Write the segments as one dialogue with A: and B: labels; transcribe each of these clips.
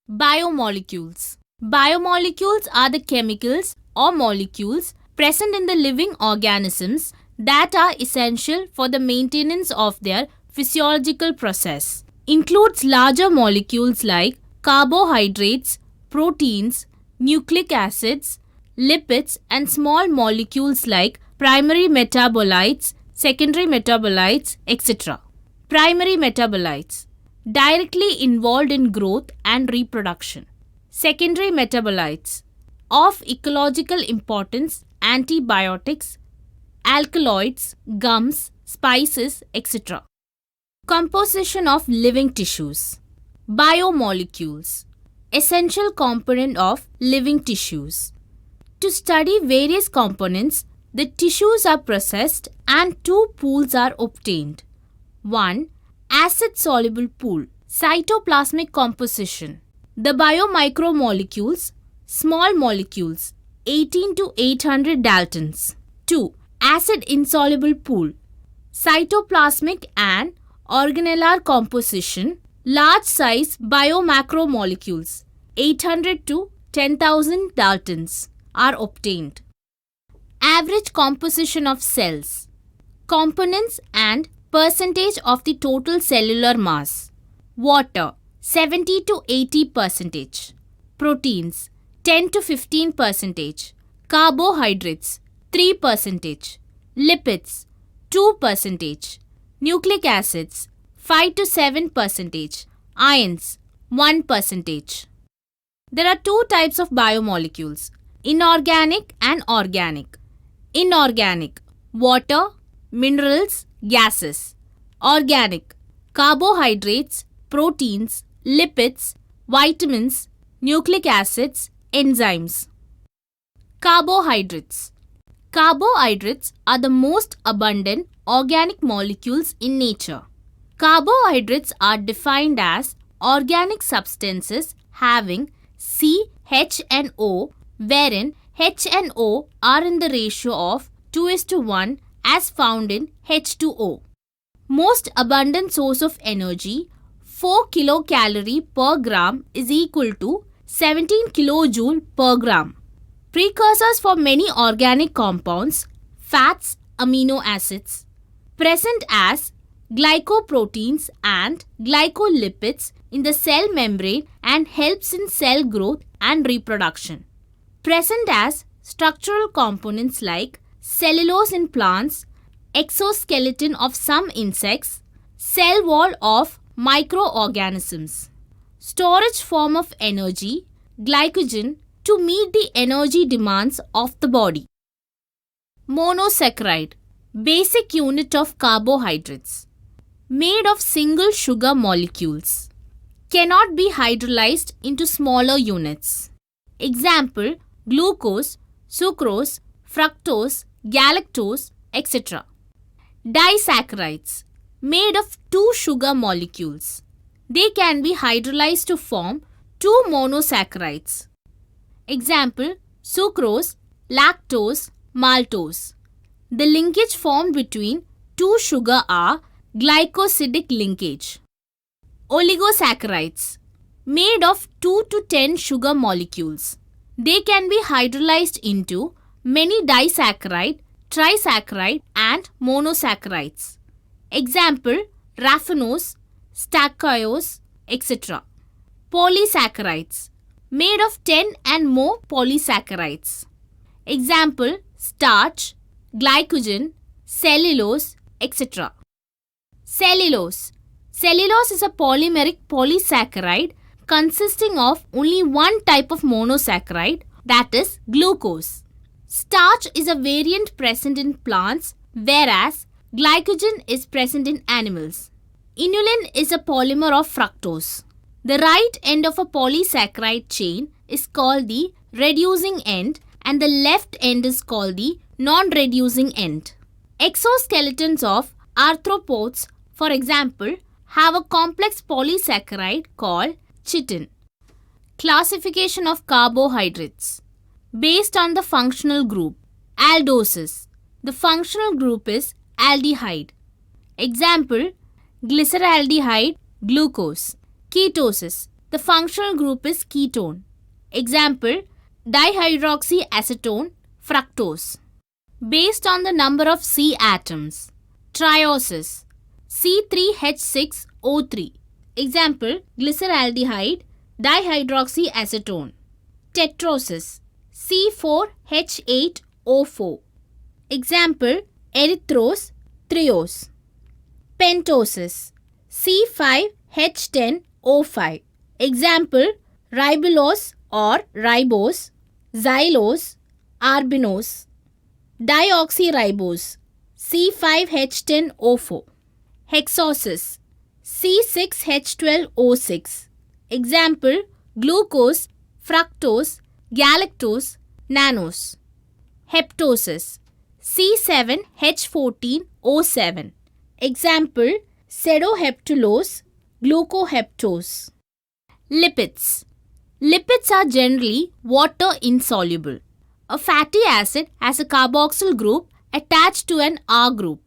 A: Biomolecules. Biomolecules are the chemicals or molecules present in the living organisms that are essential for the maintenance of their physiological process. Includes larger molecules like carbohydrates, proteins, nucleic acids, lipids, and small molecules like primary metabolites, secondary metabolites, etc. Primary metabolites directly involved in growth and reproduction. Secondary metabolites of ecological importance, antibiotics, alkaloids, gums, spices, etc. Composition of living tissues. Biomolecules, essential component of living tissues. To study various components, the tissues are processed and two pools are obtained. 1. Acid-soluble pool, cytoplasmic composition. The biomicromolecules, small molecules, 18 to 800 Daltons. 2. Acid-insoluble pool, cytoplasmic and organellar composition, large size biomacromolecules, 800 to 10,000 Daltons are obtained. Average composition of cells, components and percentage of the total cellular mass. Water 70 to 80%, proteins 10 to 15%, carbohydrates 3%, lipids 2%, nucleic acids 5 to 7%, ions 1%. There are two types of biomolecules, inorganic and organic. Inorganic, water, minerals, gases. Organic, carbohydrates, proteins, lipids, vitamins, nucleic acids, enzymes. Carbohydrates. Carbohydrates are the most abundant organic molecules in nature. Carbohydrates are defined as organic substances having C, H and O, wherein H and O are in the ratio of 2:1 as found in H2O. Most abundant source of energy, 4 kilocalorie per gram is equal to 17 kilojoule per gram. Precursors for many organic compounds, fats, amino acids, present as glycoproteins and glycolipids in the cell membrane and helps in cell growth and reproduction. Present as structural components like cellulose in plants, exoskeleton of some insects, cell wall of microorganisms. Storage form of energy, glycogen, to meet the energy demands of the body. Monosaccharide, basic unit of carbohydrates, made of single sugar molecules, cannot be hydrolyzed into smaller units. Example, glucose, sucrose, fructose, galactose, etc. Disaccharides, made of two sugar molecules. They can be hydrolyzed to form two monosaccharides. Example, sucrose, lactose, maltose. The linkage formed between two sugar are glycosidic linkage. Oligosaccharides, made of 2 to 10 sugar molecules. They can be hydrolyzed into many disaccharide, trisaccharide and monosaccharides. Example, raffinose, stachyose, etc. Polysaccharides, made of 10 and more polysaccharides. Example, starch, glycogen, cellulose, etc. Cellulose. Cellulose is a polymeric polysaccharide consisting of only one type of monosaccharide, that is glucose. Starch is a variant present in plants, whereas glycogen is present in animals. Inulin is a polymer of fructose. The right end of a polysaccharide chain is called the reducing end and the left end is called the non-reducing end. Exoskeletons of arthropods, for example, have a complex polysaccharide called chitin. Classification of carbohydrates. Based on the functional group. Aldoses. The functional group is aldehyde. Example, glyceraldehyde, glucose. Ketosis. The functional group is ketone. Example, dihydroxyacetone, fructose. Based on the number of C atoms. Triosis, C3H6O3. Example, glyceraldehyde, dihydroxyacetone. Tetrosis, C4H8O4. Example, erythrose, triose. Pentosis, C5H10O5. Example, ribulose or ribose, xylose, arbinose. Deoxyribose, C5H10O4. Hexosis, C6H12O6. Example, glucose, fructose, galactose, mannose. Heptosis, C7H14O7. Example, pseudoheptulose, glucoheptose. Lipids. Lipids are generally water insoluble. A fatty acid has a carboxyl group attached to an R group.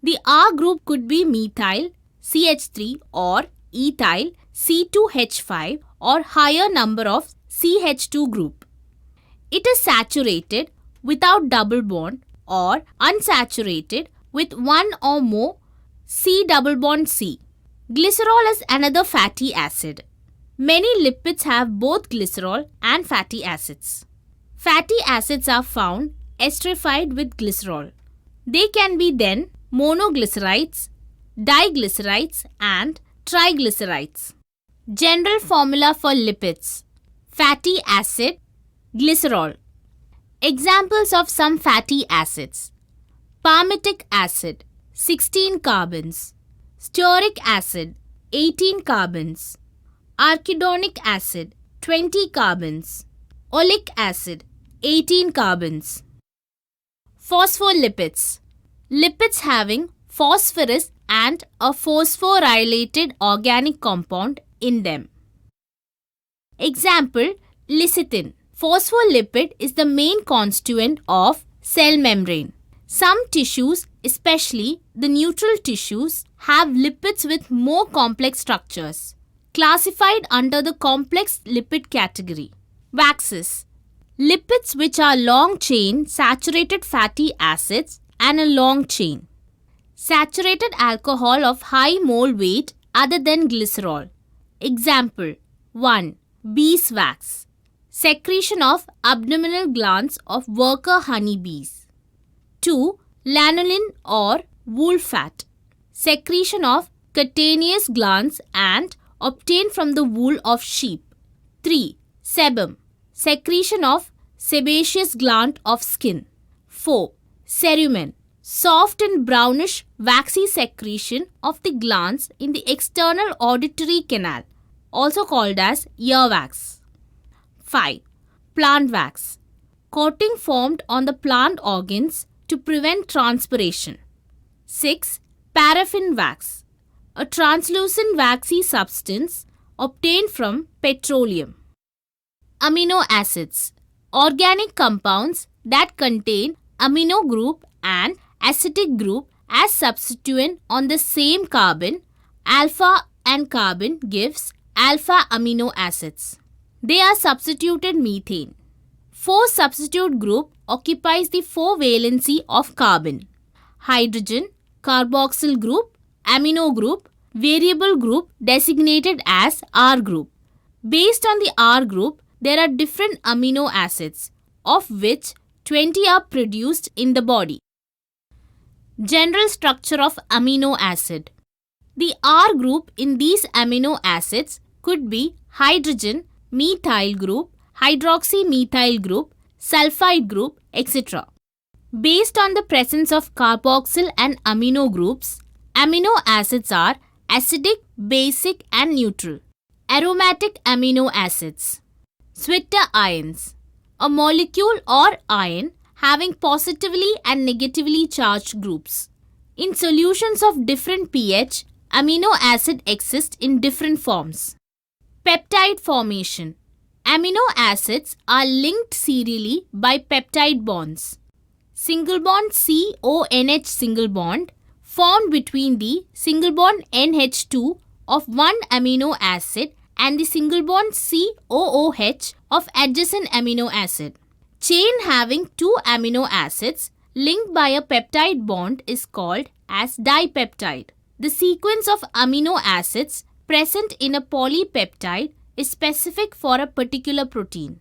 A: The R group could be methyl, CH3 or ethyl, C2H5 or higher number of CH2 group. It is saturated without double bond or unsaturated with one or more C double bond C. Glycerol is another fatty acid. Many lipids have both glycerol and fatty acids. Fatty acids are found esterified with glycerol. They can be then monoglycerides, diglycerides and triglycerides. General formula for lipids. Fatty acid, glycerol. Examples of some fatty acids. Palmitic acid, 16 carbons. Stearic acid, 18 carbons. Arachidonic acid, 20 carbons. Oleic acid, 18 carbons. Phospholipids. Lipids having phosphorus and a phosphorylated organic compound in them. Example, lecithin. Phospholipid is the main constituent of cell membrane. Some tissues, especially the neutral tissues, have lipids with more complex structures, classified under the complex lipid category. Waxes. Lipids which are long chain saturated fatty acids and a long chain. Saturated alcohol of high mole weight other than glycerol. Example, 1. Beeswax. Secretion of abdominal glands of worker honeybees. 2. Lanolin or wool fat. Secretion of cutaneous glands and obtained from the wool of sheep. 3. Sebum. Secretion of sebaceous gland of skin. 4. Cerumen. Soft and brownish waxy secretion of the glands in the external auditory canal, also called as earwax. 5. Plant wax. Coating formed on the plant organs to prevent transpiration. 6. Paraffin wax. A translucent waxy substance obtained from petroleum. Amino acids. Organic compounds that contain amino group and acetic group as substituent on the same carbon. Alpha and carbon gives alpha amino acids. They are substituted methane. 4 substitute group occupies the 4 valency of carbon. Hydrogen, carboxyl group, amino group, variable group designated as R group. Based on the R group, there are different amino acids, of which 20 are produced in the body. General structure of amino acid. The R group in these amino acids could be hydrogen, methyl group, hydroxymethyl group, sulfide group, etc. Based on the presence of carboxyl and amino groups, amino acids are acidic, basic and neutral. Aromatic amino acids. Zwitter ions. A molecule or ion having positively and negatively charged groups. In solutions of different pH, amino acid exist in different forms. Peptide formation. Amino acids are linked serially by peptide bonds. Single bond CONH single bond formed between the single bond NH2 of one amino acid and the single bond COOH of adjacent amino acid. Chain having two amino acids linked by a peptide bond is called as dipeptide. The sequence of amino acids present in a polypeptide is specific for a particular protein.